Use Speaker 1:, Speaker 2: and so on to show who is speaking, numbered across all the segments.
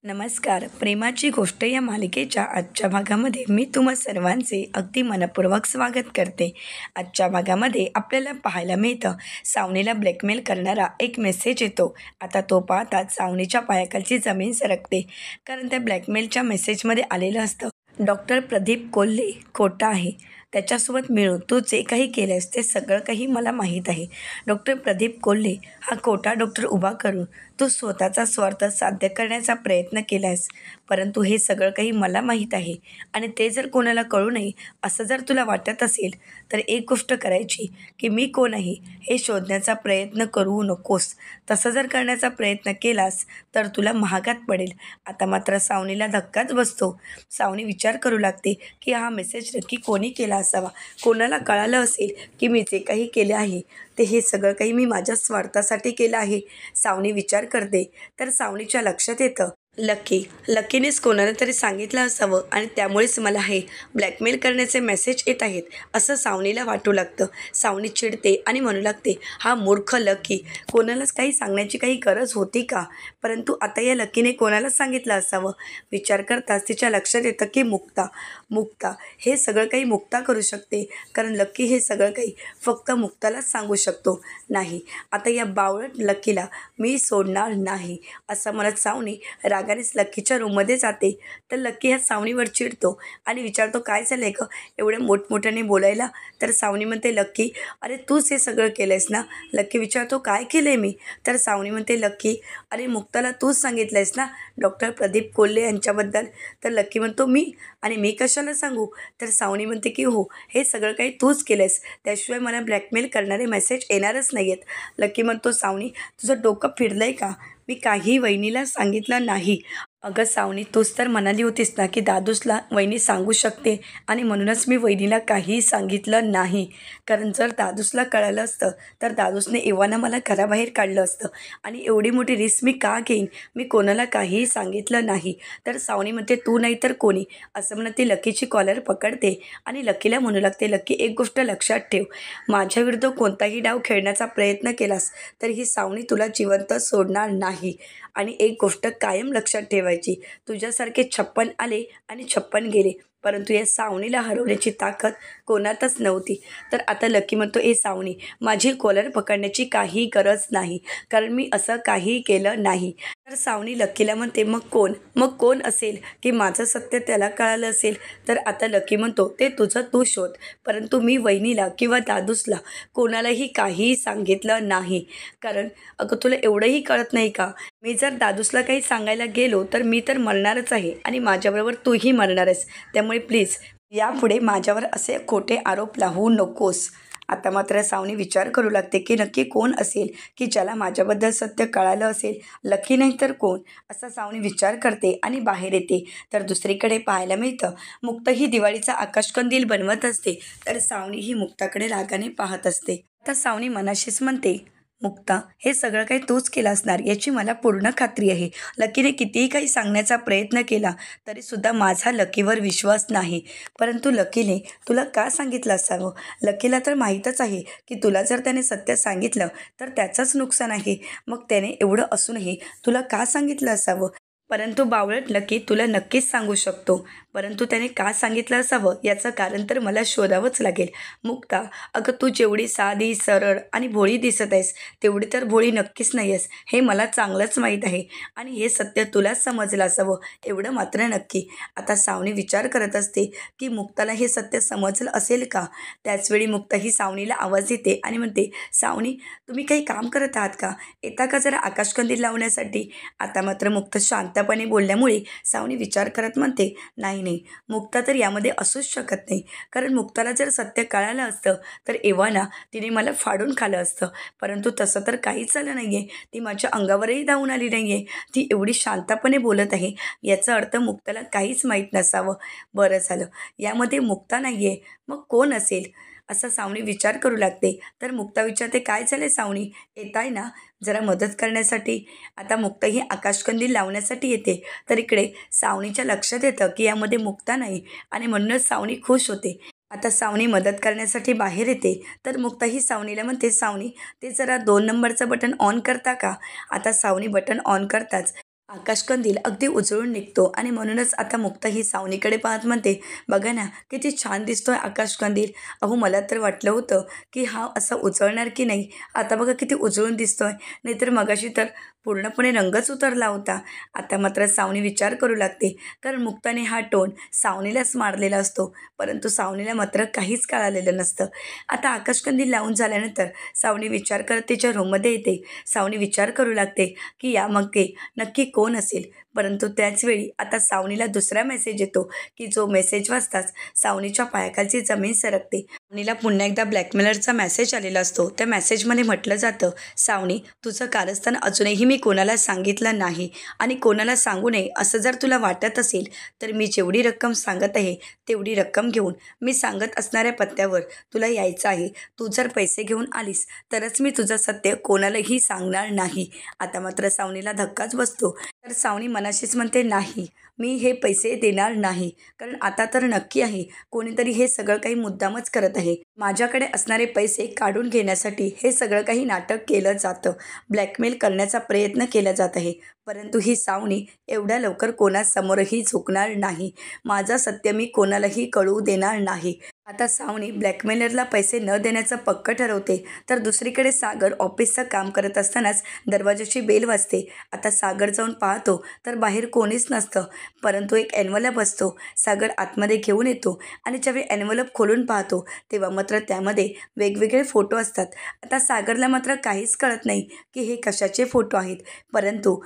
Speaker 1: नमस्कार. प्रेमाची गोष्ट या मालिकेच्या आजच्या भागामध्ये मी तुम्हा सर्वांचे अगदी मनपूर्वक स्वागत करते. आजच्या भागामध्ये आपल्याला पाहायला मिळतं सावनीला ब्लॅकमेल करणारा एक मेसेज येतो. आता तो पाहताच सावनीच्या पायाखालची जमीन सरकते, कारण त्या ब्लॅकमेलच्या मेसेजमध्ये आलेलं असतं, डॉक्टर प्रदीप कोल्हे खोटा आहे. त्याच्यासोबत मिळून तू जे काही केलंस ते सगळं काही मला माहीत आहे. डॉक्टर प्रदीप कोल्हे हा खोटा डॉक्टर उभा करून तू स्वतःचा स्वार्थ साध्य करण्याचा प्रयत्न केलास, परंतु हे सगळं काही मला माहीत आहे आणि ते जर कोणाला कळू नये असं जर तुला वाटत असेल तर एक गोष्ट करायची की मी कोण आहे हे शोधण्याचा प्रयत्न करू नकोस. तसं जर करण्याचा प्रयत्न केलास तर तुला महागात पडेल. आता मात्र सावनीला धक्काच बसतो. सावनी विचार करू लागते की हा मेसेज नक्की कोणी केला असावा. कोणाला कळालं असेल की मी जे काही केले आहे ते हे सगळं काही मी माझ्या स्वार्थासाठी केलं आहे. सावनी विचार करते तर सावनीच्या लक्षात येतं लकीनेच कोणाला तरी सांगितलं असावं आणि त्यामुळेच मला हे ब्लॅकमेल करण्याचे मेसेज येत आहेत असं सावनीला वाटू लागतं. सावनी चिडते आणि म्हणू लागते, हा मूर्ख लकी, कोणालाच काही सांगण्याची काही गरज होती का? परंतु आता या लकीने कोणालाच सांगितलं असावं. विचार करताच तिच्या लक्षात येतं की मुक्ता हे सगळं काही मुक्ता करू शकते, कारण लकी हे सगळं काही फक्त मुक्तालाच सांगू शकतो. नाही, आता या बावळट लकीला मी सोडणार नाही असं म्हणत सावनी रागानेच लक्कीच्या रूममध्ये जाते. तर लक्की ह्या सावनीवर चिडतो आणि विचारतो, काय झालं आहे गं एवढे मोठमोठ्याने बोलायला? तर सावनी म्हणते, लक्की अरे तूच हे सगळं केलं आहेस ना? लक्की विचारतो, काय केलं आहे मी? तर सावनी म्हणते, लक्की अरे मुक्ताला तूच सांगितलं आहेस ना डॉक्टर प्रदीप कोल्हे यांच्याबद्दल? तर लक्की म्हणतो, मी कशाला सांगू? तर सावनी म्हणते की हो, हे सगळं काही तूच केलं आहेस, त्याशिवाय मला ब्लॅकमेल करणारे मेसेज येणारच नाही आहेत. लक्की म्हणतो, सावनी तुझं डोकं फिरलं आहे का? मी काही वहिनीला सांगितलं नाही. अगं सावनी, तूच तर म्हणाली होतीस ना की दादूसला वहिनी सांगू शकते, आणि म्हणूनच मी वहिनीला काहीही सांगितलं नाही. कारण जर दादूसला कळालं असतं तर दादूसने एव्हाना मला घराबाहेर काढलं असतं, आणि एवढी मोठी रिस्क मी का घेईन? मी कोणाला काहीही सांगितलं नाही. तर सावनी म्हणते, तू नाही तर कोणी, असं म्हणत ती लकीची कॉलर पकडते आणि लकीला म्हणू लागते, लकी एक गोष्ट लक्षात ठेव, माझ्या विरुद्ध कोणताही डाव खेळण्याचा प्रयत्न केलास तर ही सावनी तुला जिवंत सोडणार नाही. आणि एक गोष्ट कायम लक्षात ठेवायची, तुझ्यासारखे 56 आले आणि 56 गेले, परंतु या सावनीला हरवण्याची ताकद कोणातच नव्हती. तर आता लकी म्हणतो, ए सावनी, माझी कॉलर पकडण्याची काही गरज नाही, कारण मी असं काही केलं नाही. तर सावनी लकीला म्हणते, मग कोण असेल की माझं सत्य त्याला कळालं असेल? तर आता लकी म्हणतो, ते तुझं तू शोध, परंतु मी वहिनीला किंवा दादूसला कोणालाही काहीही सांगितलं नाही. कारण अगं तुला एवढंही कळत नाही का? मी जर दादूसला काही सांगायला गेलो तर मी तर मरणारच आहे आणि माझ्याबरोबर तूही मरणार आहेस. त्यामुळे प्लीज यापुढे माझ्यावर असे खोटे आरोप लावू नकोस. आता मात्र सावनी विचार करू लागते की नक्की कोण असेल की ज्याला माझ्याबद्दल सत्य कळालं असेल. लकी नाही तर कोण, असा सावनी विचार करते आणि बाहेर येते. तर दुसरीकडे पाहायला मिळतं मुक्ता ही दिवाळीचा आकाशकंदील बनवत असते. तर सावनी ही मुक्ताकडे रागाने पाहत असते. आता सावनी मनाशीच म्हणते, मुक्ता हे सगळं काही तूच केलं असणार याची मला पूर्ण खात्री आहे. लकीने कितीही काही सांगण्याचा प्रयत्न केला तरीसुद्धा माझा लकीवर विश्वास नाही. परंतु लकीने तुला का सांगितलं असावं? लकीला तर माहीतच आहे की तुला जर त्याने सत्य सांगितलं तर त्याचंच नुकसान आहे. मग त्याने एवढं असूनही तुला का सांगितलं असावं? परंतु बावळट लकी तुला नक्कीच सांगू शकतो, परंतु त्याने का सांगितलं असावं याचं कारण तर मला शोधावंच लागेल. मुक्ता, अगं तू जेवढी साधी, सरळ आणि भोळी दिसत आहेस तेवढी तर भोळी नक्कीच नाही आहेस, हे मला चांगलंच माहीत आहे, आणि हे सत्य तुलाच समजलं असावं एवढं मात्र नक्की. आता सावनी विचार करत असते की मुक्ताला हे सत्य समजलं असेल का? त्याचवेळी मुक्ता ही सावनीला आवाज देते आणि म्हणते, सावनी तुम्ही काही काम करत आहात का? येता का जरा आकाशकंदील लावण्यासाठी? आता मात्र मुक्ता शांतपणे बोलल्यामुळे सावनी विचार करत म्हणते, नाही, मुक्ता तर यामध्ये असूच शकत नाही, कारण मुक्ताला जर सत्य कळालं असतं तर एव्हाना तिने मला फाडून खाल्लं असतं. परंतु तसं तर काहीच झालं नाही आहे. ती माझ्या अंगावरही धावून आली नाही आहे. ती एवढी शांतपणे बोलत आहे, याचा अर्थ मुक्ताला काहीच माहीत नसावं. बरं झालं, यामध्ये मुक्ता नाही आहे, मग कोण असेल? असा सावनी विचार करू लागते. तर मुक्ता विचारते, काय झालं सावनी, येत आहे ना जरा मदत करण्यासाठी? आता मुक्ता ही आकाशकंदील लावण्यासाठी येते. तर इकडे सावनीच्या लक्षात येतं की यामध्ये मुक्ता नाही, आणि म्हणूनच सावनी खुश होते. आता सावनी मदत करण्यासाठी बाहेर येते. तर मुक्ता ही सावनीला म्हणते, सावनी ते जरा 2 नंबरचं बटन ऑन करता का? आता सावनी बटन ऑन करताच आकाशकंदील अगदी उजळून निघतो आणि म्हणूनच आता मुक्ता ही सावनीकडे पाहत म्हणते, बघा ना किती छान दिसतोय आकाशकंदील. अहो मला तर वाटलं होतं की हा असा उजळणार की नाही, आता बघा किती उजळून दिसतोय. नाहीतर मगाशी तर पूर्णपणे रंगच उतरला होता. आता मात्र सावनी विचार करू लागते, कारण मुक्ताने हा टोन सावनीलाच मारलेला असतो, परंतु सावनीला मात्र काहीच कळालेलं नसतं. आता आकाशकंदील लावून झाल्यानंतर सावनी विचार करत तिच्या रूममध्ये येते. सावनी विचार करू लागते की यामागे नक्की कोण असेल. परंतु त्याचवेळी आता सावनीला दुसरा मेसेज येतो, की जो मेसेज वाचताच सावनीच्या पायाखालची जमीन सरकते. सावनीला पुन्हा एकदा ब्लॅकमेलरचा मेसेज आलेला असतो. त्या मेसेजमध्ये म्हटलं जातं, सावनी तुझं कारस्थान अजूनही मी कोणाला सांगितलं नाही आणि कोणाला सांगू नये असं जर तुला वाटत असेल तर मी जेवढी रक्कम सांगत आहे तेवढी रक्कम घेऊन मी सांगत असणाऱ्या पत्त्यावर तुला यायचं आहे. तू जर पैसे घेऊन आलीस तरच मी तुझं सत्य कोणालाही सांगणार नाही. आता मात्र सावनीला धक्काच बसतो. तर सावनी मनाशीच म्हणते, नाही मी हे पैसे देणार नाही, कारण आता तर नक्की आहे कोणीतरी हे सगळं काही मुद्दामच करत आहे. माझ्याकडे असणारे पैसे काढून घेण्यासाठी हे सगळं काही नाटक केलं जातं, ब्लॅकमेल करण्याचा प्रयत्न केला जात आहे. परंतु ही सावनी एवढ्या लवकर कोणासमोरही झुकणार नाही. माझं सत्य मी कोणालाही कळू देणार नाही. आता सावनी ब्लॅकमेलरला पैसे न देण्याचं पक्क ठरवते. तर दुसरीकडे सागर ऑफिसचं काम करत असतानाच दरवाजाची बेल वाजते. आता सागर जाऊन पाहतो तर बाहेर कोणीच नसतं, परंतु एक एन्व्हलप असतो. सागर आतमध्ये घेऊन येतो आणि ज्यावेळी एन्व्हलप खोलून पाहतो तेव्हा मात्र त्यामध्ये वेगवेगळे फोटो असतात. आता सागरला मात्र काहीच कळत नाही की हे कशाचे फोटो आहेत, परंतु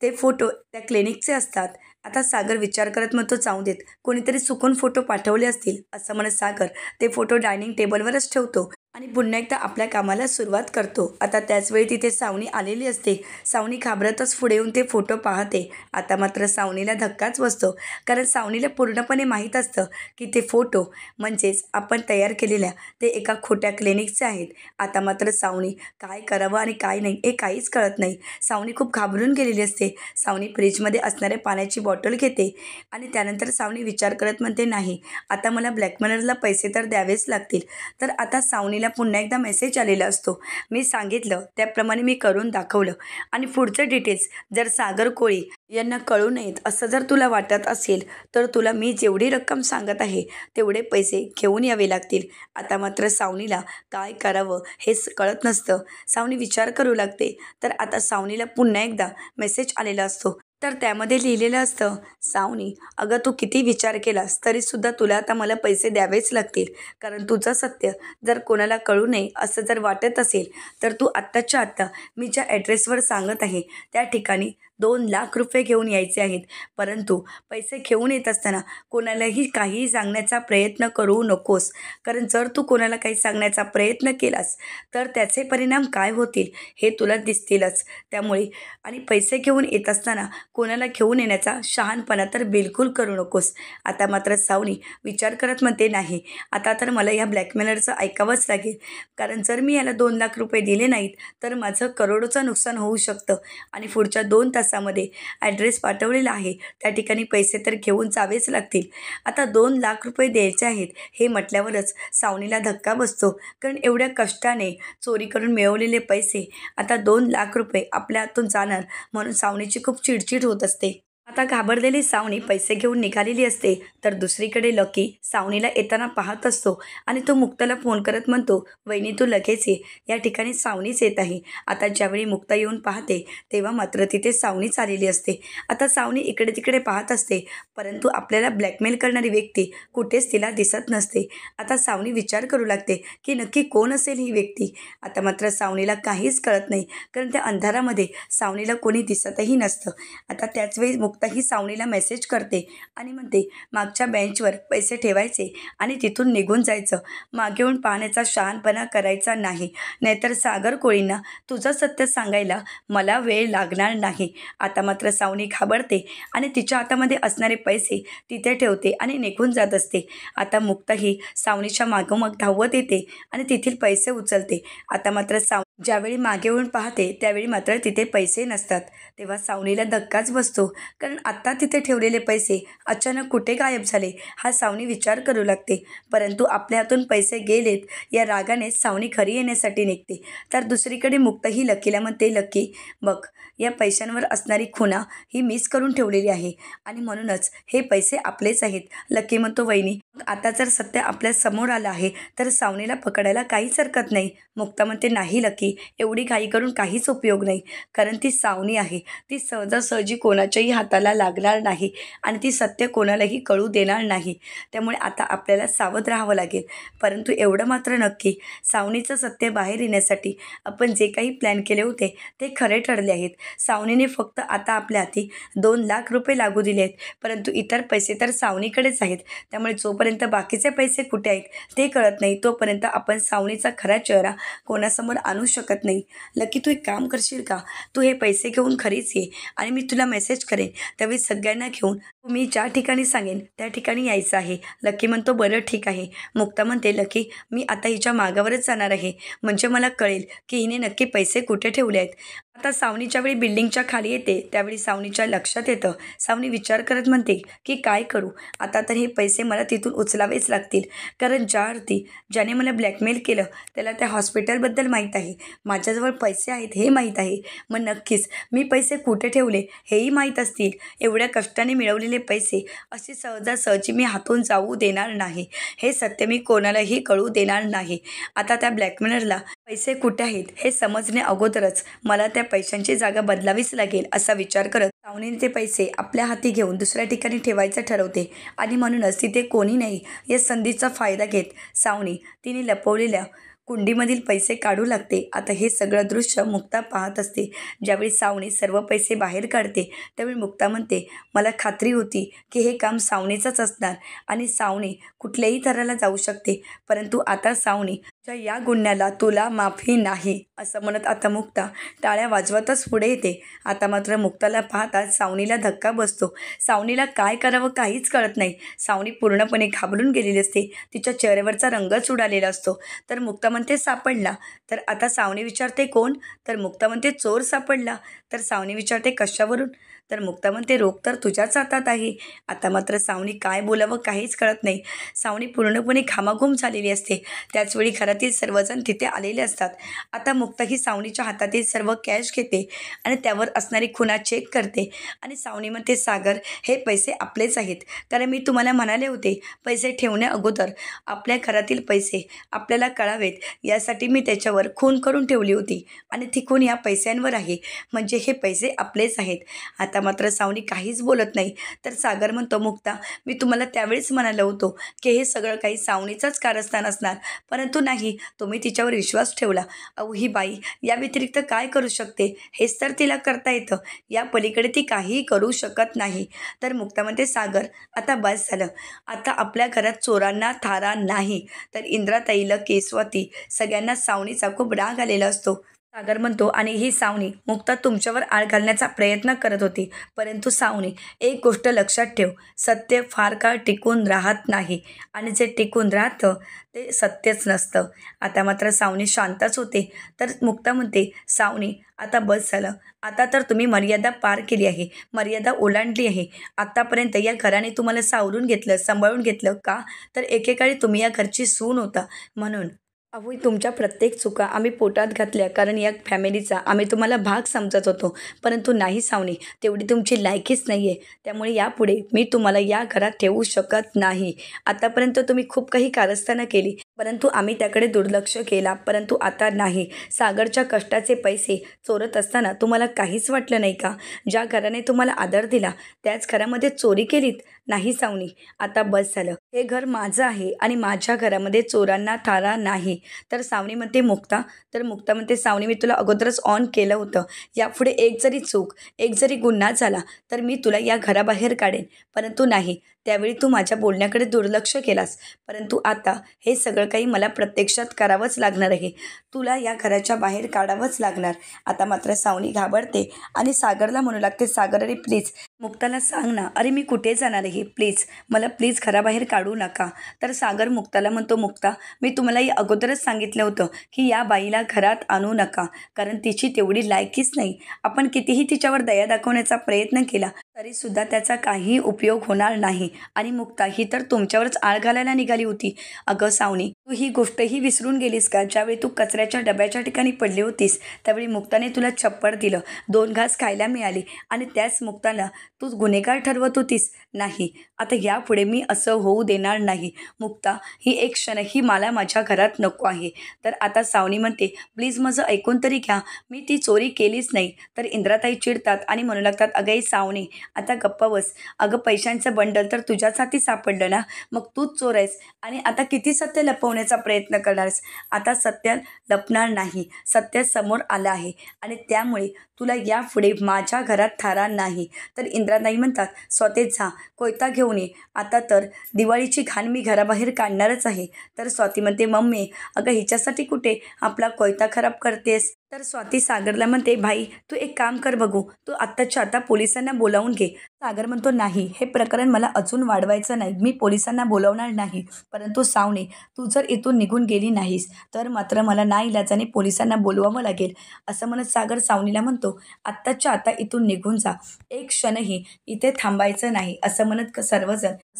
Speaker 1: ते फोटो त्या क्लिनिकचे असतात. आता सागर विचार करत म्हणतो, जाऊ देत, कोणीतरी चुकून फोटो पाठवले असतील असं म्हणत सागर ते फोटो डायनिंग टेबलवरच ठेवतो आणि पुन्हा एकदा आपल्या कामाला सुरुवात करतो. आता त्याचवेळी तिथे सावनी आलेली असते. सावनी घाबरतच पुढे येऊन ते फोटो पाहते. आता मात्र सावनीला धक्काच बसतो, कारण सावनीला पूर्णपणे माहीत असतं की ते फोटो म्हणजेच आपण तयार केलेल्या ते एका खोट्या क्लिनिकचे आहेत. आता मात्र सावनी काय करावं आणि काय नाही हे काहीच कळत नाही. सावनी खूप घाबरून गेलेली असते. सावनी फ्रीजमध्ये असणाऱ्या पाण्याची बॉटल घेते आणि त्यानंतर सावनी विचार करत म्हणते, नाही आता मला ब्लॅकमेलरला पैसे तर द्यावेच लागतील. तर आता सावनीला पुन्हा एकदा मेसेज आलेला असतो. मी सांगितलं त्याप्रमाणे मी करून दाखवलं आणि पुढचं डिटेल्स जर सागर कोळी यांना कळू नयेत असं जर तुला वाटत असेल तर तुला मी जेवढी रक्कम सांगत आहे तेवढे पैसे घेऊन यावे लागतील. आता मात्र सावनीला काय करावं हेच कळत नसतं. सावनी विचार करू लागते. तर आता सावनीला पुन्हा एकदा मेसेज आलेला असतो. तर त्यामध्ये लिहिलेलं असतं, सावनी अगं तू किती विचार केलास तरीसुद्धा तुला आता मला पैसे द्यावेच लागतील, कारण तुझं सत्य जर कोणाला कळू नये असं जर वाटत असेल तर तू आत्ताच्या आत्ता मी ज्या ॲड्रेसवर सांगत आहे त्या ठिकाणी 2 लाख रुपये घेऊन यायचे आहेत. परंतु पैसे घेऊन येत असताना कोणालाही काहीही सांगण्याचा प्रयत्न करू नकोस, कारण जर तू कोणाला काही सांगण्याचा प्रयत्न केलास तर त्याचे परिणाम काय होतील हे तुला दिसतीलच. त्यामुळे आणि पैसे घेऊन येत असताना कोणाला घेऊन येण्याचा शहाणपणा तर बिलकुल करू नकोस. आता मात्र सावनी विचार करत म्हणते, नाही आता तर मला या ब्लॅकमेलरचं ऐकावंच लागेल, कारण जर मी याला 2 लाख रुपये दिले नाहीत तर माझं करोडोचं नुकसान होऊ शकतं आणि पुढच्या 2 तासामध्ये ॲड्रेस पाठवलेला आहे त्या ठिकाणी पैसे तर घेऊन जावेच लागतील. आता 2 लाख रुपये द्यायचे आहेत हे म्हटल्यावरच सावनीला धक्का बसतो, कारण एवढ्या कष्टाने चोरी करून मिळवलेले पैसे आता 2 लाख रुपये आपल्या हातून जाणार म्हणून सावनीची खूप चिडचिड होत असते. आता घाबरलेली सावनी पैसे घेऊन निघालेली असते. तर दुसरीकडे लकी सावनीला येताना पाहत असतो आणि तो मुक्ताला फोन करत म्हणतो, वहिनी तू लगेच ये, या ठिकाणी सावनीच येत आहे. आता ज्यावेळी मुक्ता येऊन पाहते तेव्हा मात्र तिथे सावनीच आलेली असते. आता सावनी इकडे तिकडे पाहत असते, परंतु आपल्याला ब्लॅकमेल करणारी व्यक्ती कुठेच तिला दिसत नसते. आता सावनी विचार करू लागते की नक्की कोण असेल ही व्यक्ती. आता मात्र सावनीला काहीच कळत नाही, कारण त्या अंधारामध्ये सावनीला कोणी दिसतही नसतं. आता त्याचवेळी मुक्ता ही सावनीला मेसेज करते आणि म्हणते, मागच्या बेंचवर पैसे ठेवायचे आणि तिथून निघून जायचं, मागे येऊन पाहण्याचा शहाणपणा करायचा नाही, नाहीतर सागर कोळींना तुझं सत्य सांगायला मला वेळ लागणार नाही. आता मात्र सावनी घाबरते आणि तिच्या हातामध्ये असणारे पैसे तिथे ठेवते आणि निघून जात असते. आता मुक्ता ही सावनीच्या मागोमाग धावत येते आणि तेथील पैसे उचलते. आता मात्र ज्यावेळी मागे वळून पाहते त्यावेळी मात्र तिथे पैसे नसतात. तेव्हा सावनीला धक्काच बसतो, कारण आत्ता तिथे ठेवलेले पैसे अचानक कुठे गायब झाले हा सावनी विचार करू लागते. परंतु आपल्या हातून पैसे गेलेत या रागाने सावनी घरी येण्यासाठी निघते. तर दुसरीकडे मुक्ताही लकीला म्हणते, लकी बघ, या पैशांवर असणारी खुणा ही मीच करून ठेवलेली आहे आणि म्हणूनच हे पैसे आपलेच आहेत. लकी म्हणतो, वहिनी मग आता जर सत्य आपल्या समोर आलं आहे तर सावनीला पकडायला काहीच हरकत नाही. मुक्ता म्हणते, नाही लकी, एवढी घाई करून काहीच उपयोग नाही, कारण ती सावनी आहे. ती सहजासहजी कोणाच्याही हाताला लागणार नाही आणि ती सत्य कोणालाही कळू देणार नाही. त्यामुळे आता आपल्याला सावध राहावं लागेल. परंतु एवढं मात्र नक्की, सावनीचं सत्य बाहेर येण्यासाठी आपण जे काही प्लॅन केले होते ते खरे ठरले आहेत. सावनीने फक्त आता आपल्या हाती 2 लाख रुपये लागू दिले आहेत, परंतु इतर पैसे तर सावनीकडेच आहेत. त्यामुळे जोपर्यंत बाकीचे पैसे कुठे आहेत ते कळत नाही तोपर्यंत आपण सावनीचा खरा चेहरा कोणासमोर आणू शकत नाही. लकी, तू एक काम करशील का? तू हे पैसे घेऊन खरीच ये आणि मी तुला मेसेज करेन, त्यावेळी सगळ्यांना घेऊन मी ज्या ठिकाणी सांगेन त्या ठिकाणी यायचं आहे. लकी म्हणतो, बरं ठीक आहे. मुक्ता म्हणते, लकी मी आता हिच्या मागावरच जाणार आहे, म्हणजे मला कळेल की हिने नक्की पैसे कुठे ठेवले आहेत. आता सावनीच्या वेळी बिल्डिंगच्या खाली येते त्यावेळी सावनीच्या लक्षात येतं. सावनी विचार करत म्हणते की काय करू आता, तर हे पैसे मला तिथून उचलावेच लागतील, कारण ज्या अर्थी ज्याने मला ब्लॅकमेल केलं त्याला त्या हॉस्पिटलबद्दल माहीत आहे, माझ्याजवळ पैसे आहेत हे माहीत आहे. मग नक्कीच मी पैसे कुठे ठेवले हेही माहीत असतील. एवढ्या कष्टाने मिळवलेले पैसे असे सहजासहजी मी हातून जाऊ देणार नाही. हे सत्य मी कोणालाही कळू देणार नाही. आता त्या ब्लॅकमेलरला पैसे कुठे आहेत हे समजण्या अगोदरच मला त्या पैशांची जागा बदलावीच लागेल असा विचार करत सावनीने ते पैसे आपल्या हाती घेऊन दुसऱ्या ठिकाणी ठेवायचं ठरवते. आणि म्हणूनच तिथे कोणी नाही या संधीचा फायदा घेत सावनी तिने लपवलेल्या कुंडीमधील पैसे काढू लागते. आता हे सगळं दृश्य मुक्ता पाहत असते. ज्यावेळी सावनी सर्व पैसे बाहेर काढते त्यावेळी मुक्ता म्हणते, मला खात्री होती की हे काम सावनीचंच असणार आणि सावनी कुठल्याही थराला जाऊ शकते, परंतु आता सावनी या गुन्ह्याला तुला माफी नाही असं म्हणत आता मुक्ता टाळ्या वाजवतच पुढे येते. आता मात्र मुक्ताला पाहताच सावनीला धक्का बसतो. सावनीला काय करावं काहीच कळत नाही. सावनी पूर्णपणे घाबरून गेलेली असते. तिच्या चेहऱ्यावरचा रंगच उडालेला असतो. तर मुक्ता म्हणते, सापडला. तर आता सावनी विचारते, कोण? तर मुक्ता म्हणते, चोर सापडला. तर सावनी विचारते, कशावरून? तर मुक्ता म्हणते, रोग तर तुझ्याच हातात आहे. आता मात्र सावनी काय बोलावं काहीच कळत नाही. सावनी पूर्णपणे घामाघूम झालेली असते. त्याचवेळी घरातील सर्वजण तिथे आलेले असतात. आता मुक्ता ही सावनीच्या हातातील सर्व कॅश घेते आणि त्यावर असणारी खुणा चेक करते आणि सावनी म्हणते, सागर हे पैसे आपलेच आहेत, कारण मी तुम्हाला म्हणाले होते पैसे ठेवण्या अगोदर आपल्या घरातील पैसे आपल्याला कळावेत यासाठी मी त्याच्यावर खून करून ठेवली होती आणि ती खून या पैशांवर आहे, म्हणजे हे पैसे आपलेच आहेत. आता मात्र सावनी काहीच बोलत नाही. तर सागर म्हणतो, मुक्ता मी तुम्हाला त्यावेळेस म्हणालो होतो की हे सगळं काही सावनीचंच कारस्थान असणार, परंतु नाही, तुम्ही तिच्यावर विश्वास ठेवला. अहो ही बाई या व्यतिरिक्त काय करू शकते हेच तर तिला करता येतं, या पलीकडे ती काहीही करू शकत नाही. तर मुक्ता म्हणते, सागर आता बस झालं. आता आपल्या घरात चोरांना थारा नाही. तर इंद्राताईला केसवाती सगळ्यांना सावनीचा खूप राग आलेला असतो. सागर म्हणतो, आणि ही सावनी मुक्ता तुमच्यावर आळ घालण्याचा प्रयत्न करत होती, परंतु सावनी एक गोष्ट लक्षात ठेव, सत्य फार काळ टिकून राहत नाही आणि जे टिकून राहतं ते सत्यच नसतं. आता मात्र सावनी शांतच होते. तर मुक्ता म्हणते, सावनी आता बस झालं. आता तर तुम्ही मर्यादा पार केली आहे, मर्यादा ओलांडली आहे. आत्तापर्यंत या घराने तुम्हाला सावरून घेतलं, सांभाळून घेतलं का? तर एकेकाळी तुम्ही या घरची सून होता म्हणून. अहो तुमच्या प्रत्येक चुका आम्ही पोटात घातल्या, कारण या फॅमिलीचा आम्ही तुम्हाला भाग समजत होतो, परंतु नाही सावनी, तेवढी तुमची लायकीच नाही आहे. त्यामुळे यापुढे मी तुम्हाला या घरात ठेवू शकत नाही. आतापर्यंत तुम्ही खूप काही कारस्थानं केली, परंतु आम्ही त्याकडे दुर्लक्ष केला, परंतु आता नाही. सागरच्या कष्टाचे पैसे चोरत असताना तुम्हाला काहीच वाटलं नाही का? ज्या घराने तुम्हाला आदर दिला त्याच घरामध्ये चोरी केलीत? नाही सावनी, आता बस झालं. हे घर माझं आहे आणि माझ्या घरामध्ये चोरांना थारा नाही. तर सावनी म्हणते, मुक्ता. तर मुक्ता म्हणते, सावनी मी तुला अगोदरच ऑन केलं होतं, यापुढे एक जरी चूक, एक जरी गुन्हा झाला तर मी तुला या घराबाहेर काढेन, परंतु नाही, त्यावेळी तू माझ्या बोलण्याकडे दुर्लक्ष केलास. परंतु आता हे सगळं सगळं काही मला प्रत्यक्षात करावंच लागणार आहे. तुला या घराच्या बाहेर काढावंच लागणार. आता मात्र सावनी घाबरते आणि सागरला म्हणू लागते, सागर अरे प्लीज मुक्ताला सांग ना, अरे मी कुठे जाणार आहे, प्लीज मला प्लीज घराबाहेर काढू नका. तर सागर मुक्ताला म्हणतो, मुक्ता मी तुम्हाला अगोदरच सांगितलं होतं की या बाईला घरात आणू नका, कारण तिची तेवढी लायकीच नाही. आपण कितीही तिच्यावर दया दाखवण्याचा प्रयत्न केला तरीसुद्धा त्याचा काही उपयोग होणार नाही. आणि मुक्ता ही तर तुमच्यावरच आळ घालायला निघाली होती. अगं सावनी, तू ही गोष्टही विसरून गेलीस का? ज्यावेळी तू कचऱ्याच्या डब्याच्या ठिकाणी पडली होतीस त्यावेळी मुक्ताने तुला छप्पड दिलं, 2 घास खायला मिळाले आणि त्याच मुक्ताला तू गुन्हेगार ठरवत होतीस. नाही, आता यापुढे मी असं होऊ देणार नाही. मुक्ता ही एक क्षणही मला माझ्या घरात नको आहे. तर आता सावनी म्हणते, प्लीज माझं ऐकून तरी घ्या, मी ती चोरी केलीच नाही. तर इंद्राताई चिडतात आणि म्हणू लागतात, अगं सावनी आता गप्प बस. अगं पैशांचं बंडल तर तुझ्याच हाती सापडलं ना, मग तूच चोर आहेस आणि आता किती सत्य लपवण्याचा प्रयत्न करणारस. आता सत्य लपणार नाही, सत्य समोर आलं आहे आणि त्यामुळे तुला यापुढे माझ्या घरात थारा नाही. तर इंद्राताई म्हणतात, स्वतेच जा, कोयता घेऊन ये. आता तर दिवाळीची घाण मी घराबाहेर काढणारच आहे. तर स्वाती म्हणते, मम्मी अगं हिच्यासाठी कुठे आपला कोयता खराब करतेस. तर स्वाती सागरला म्हणते, भाई तू एक काम कर बघू, तू आत्ताच्या आता पोलिसांना बोलावून घे. सागर म्हणतो, नाही हे प्रकरण मला अजून वाढवायचं नाही, मी पोलिसांना बोलावणार नाही. परंतु सावनी तू जर इथून निघून गेली नाहीस तर मात्र मला नाईलाजाने पोलिसांना बोलवावं लागेल. असं म्हणत सागर सावनीला म्हणतो, आत्ताच्या आता इथून निघून जा, एक क्षणही इथे थांबायचं नाही. असं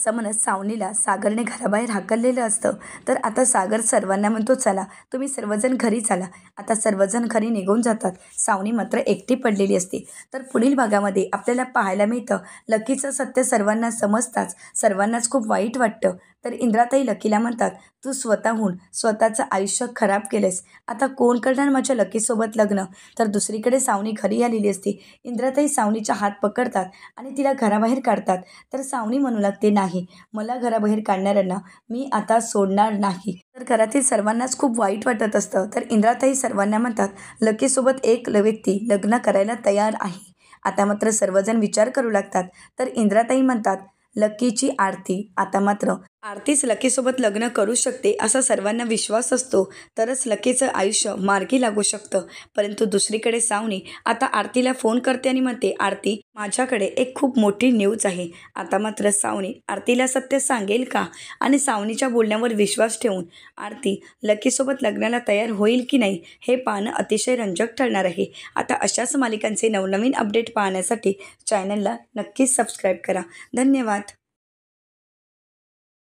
Speaker 1: म्हणत सावनीला सागरने घराबाहेर हाकललेलं असतं. तर आता सागर सर्वांना म्हणतो, चला तुम्ही सर्वजण घरी चला. आता सर्वजण घरी निघून जातात. सावनी मात्र एकटी पडलेली असते. तर पुढील भागामध्ये आपल्याला पाहायला मिळतं, लकीचं सत्य सर्वांना समजताच सर्वांनाच खूप वाईट वाटतं. तर इंद्राताई लकीला म्हणतात, तू स्वतःहून स्वतःचं आयुष्य खराब केलंस, आता कोण करणार माझ्या लकीसोबत लग्न. तर दुसरीकडे सावनी घरी आलेली असते. इंद्राताई सावनीचा हात पकडतात आणि तिला घराबाहेर काढतात. तर सावनी म्हणू लागते, नाही मला घराबाहेर काढणाऱ्यांना मी आता सोडणार नाही. तर घरातील सर्वांनाच खूप वाईट वाटत असतं. तर इंद्राताई सर्वांना म्हणतात, लकीसोबत एक व्यक्ती लग्न करायला तयार आहे. आता मात्र सर्वजण विचार करू लागतात. तर इंद्राताई म्हणतात, लकीची आरती. आता मात्र आरतीच लकीसोबत लग्न करू शकते असा सर्वांना विश्वास असतो, तरच लकीचं आयुष्य मार्गी लागू शकतं. परंतु दुसरीकडे सावनी आता आरतीला फोन करते आणि म्हणते, आरती माझ्याकडे एक खूप मोठी न्यूज आहे. आता मात्र सावनी आरतीला सत्य सांगेल का आणि सावनीच्या बोलण्यावर विश्वास ठेवून आरती लकीसोबत लग्नाला तयार होईल की नाही हे पाहणं अतिशय रंजक ठरणार आहे. आता अशाच मालिकांचे नवनवीन अपडेट पाहण्यासाठी चॅनलला नक्कीच सबस्क्राईब करा. धन्यवाद.